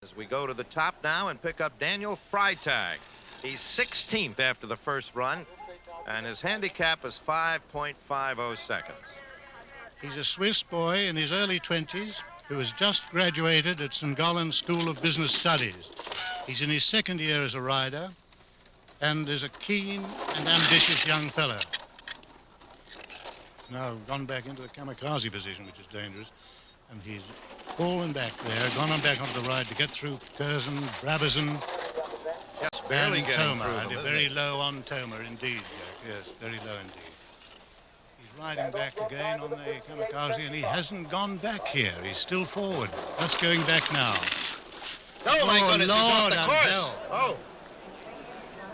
As we go to the top now and pick up Daniel Freytag. He's 16th after the first run, and his handicap is 5.50 seconds. He's a Swiss boy in his early 20s who has just graduated at St. Gallen School of Business Studies. He's in his second year as a rider and is a keen and ambitious young fellow. Now gone back into the kamikaze position, which is dangerous, and he's fallen back there, gone on back onto the ride to get through Curzon, Brabazon, Yes, barely and getting Toma. through them, Very low on Toma indeed, Jack. Yes, very low indeed. He's riding back again on the kamikaze, and he hasn't gone back here. He's still forward. That's going back now. Oh, my goodness, Lord, he's off the course. hell. Oh.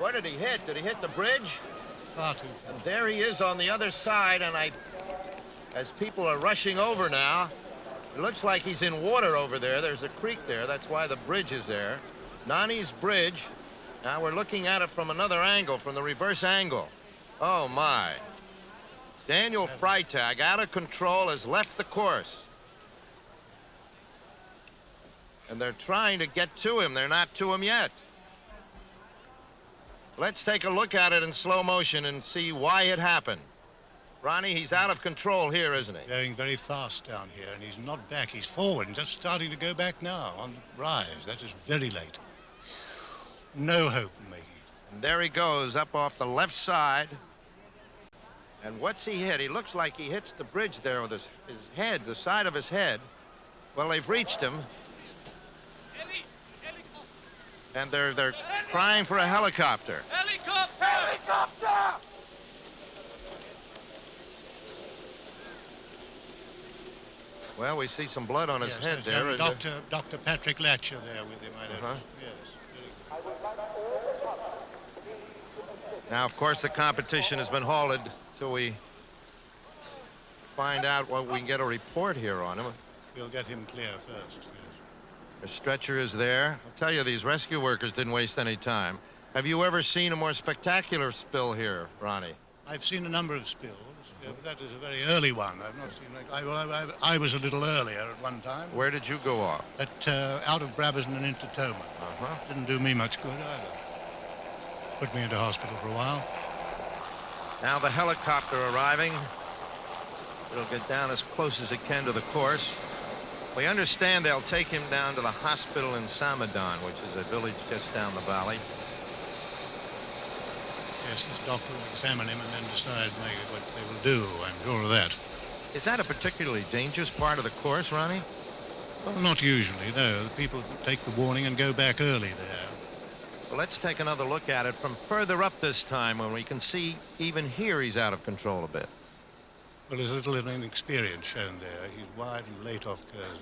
Where did he hit? Did he hit the bridge? Far too far. And there he is on the other side, and as people are rushing over now, it looks like he's in water over there. There's a creek there. That's why the bridge is there. Nani's Bridge. Now we're looking at it from another angle, from the reverse angle. Oh, my. Daniel Freytag, out of control, has left the course. And they're trying to get to him. They're not to him yet. Let's take a look at it in slow motion and see why it happened. Ronnie, he's out of control here, isn't he? Going very fast down here, and he's not back. He's forward and just starting to go back now on the rise. That is very late. No hope in making it. And there he goes up off the left side. And what's he hit? He looks like he hits the bridge there with his head, the side of his head. Well, they've reached him. And they're crying for a helicopter. Helicopter! Helicopter! Well, we see some blood on his head there. Dr. Patrick Latcher there with him, I don't know. Yes. Now, of course, the competition has been halted till we find out what we can get a report here on him. We'll get him clear first, yes. The stretcher is there. I'll tell you, these rescue workers didn't waste any time. Have you ever seen a more spectacular spill here, Ronnie? I've seen a number of spills. Yeah, but that is a very early one. I've not seen. I was a little earlier at one time. Where did you go off? Out of Brabazon and into Toma. Didn't do me much good either. Put me into hospital for a while. Now the helicopter arriving. It'll get down as close as it can to the course. We understand they'll take him down to the hospital in Samadon, which is a village just down the valley. Yes, this doctor will examine him and then decide maybe what they will do. I'm sure of that. Is that a particularly dangerous part of the course, Ronnie? Well, not usually, no. The people take the warning and go back early there. Well, let's take another look at it from further up this time when we can see even here he's out of control a bit. Well, there's a little inexperience shown there. He's wide and late off Curzon,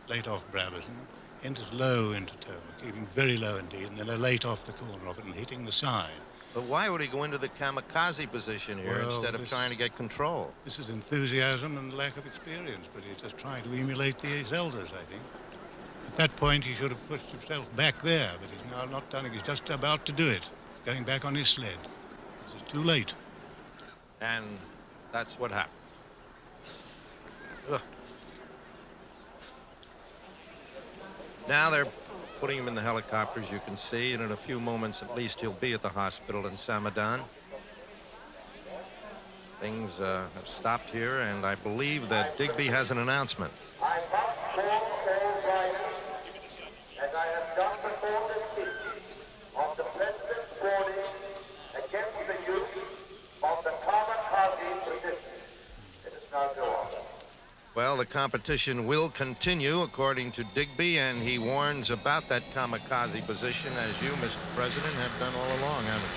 late off Brabazon, enters low into Toma, keeping very low indeed, and then a late off the corner of it and hitting the side. But why would he go into the kamikaze position here instead of trying to get control? This is enthusiasm and lack of experience, but he's just trying to emulate his elders, I think. At that point, he should have pushed himself back there, but he's now not done it. He's just about to do it, going back on his sled. This is too late. And that's what happened. Ugh. Now they're putting him in the helicopter, as you can see, and in a few moments at least he'll be at the hospital in Samadon. Things have stopped here, and I believe that Digby has an announcement. I must call all riders, as I have done before the king, of the President's warning against the use of the kamikaze position. It is now go on. Well, the competition will continue, according to Digby, and he warns about that kamikaze position, as you, Mr. President, have done all along, haven't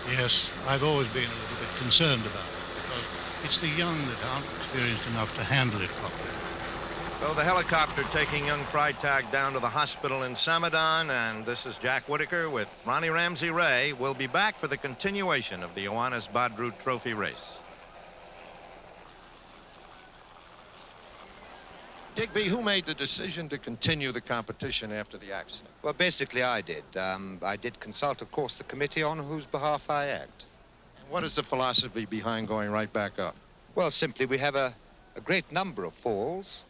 you? Yes, I've always been a little bit concerned about it, because it's the young that aren't experienced enough to handle it properly. So the helicopter taking young Freytag down to the hospital in Samadon, and this is Jack Whitaker with Ronnie Ramsey Ray. We'll be back for the continuation of the Ioannis Badrou Trophy race. Digby, who made the decision to continue the competition after the accident? Well, basically, I did. I did consult, of course, the committee on whose behalf I act. What is the philosophy behind going right back up? Well, simply, we have a great number of falls.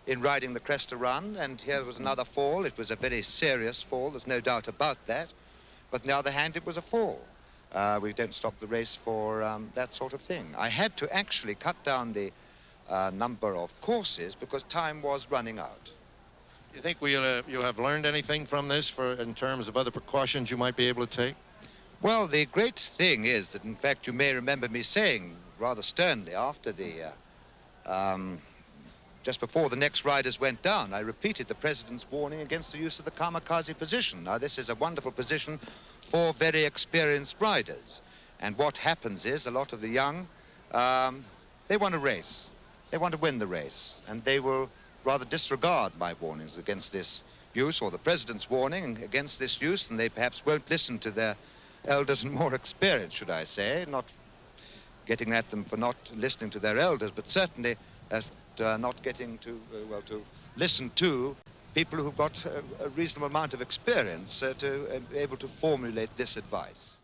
in riding the Cresta run, and here was another fall. It was a very serious fall, there's no doubt about that. But on the other hand, it was a fall. We don't stop the race for that sort of thing. I had to actually cut down the number of courses because time was running out. You think you have learned anything from this in terms of other precautions you might be able to take? Well, the great thing is that, in fact, you may remember me saying rather sternly after the, just before the next riders went down, I repeated the President's warning against the use of the kamikaze position. Now, this is a wonderful position for very experienced riders. And what happens is a lot of the young, they want to race. They want to win the race. And they will rather disregard my warnings against this use, or the President's warning against this use, and they perhaps won't listen to their elders and more experienced, should I say. Not getting at them for not listening to their elders, but certainly not getting to, well, to listen to people who've got a reasonable amount of experience to be able to formulate this advice.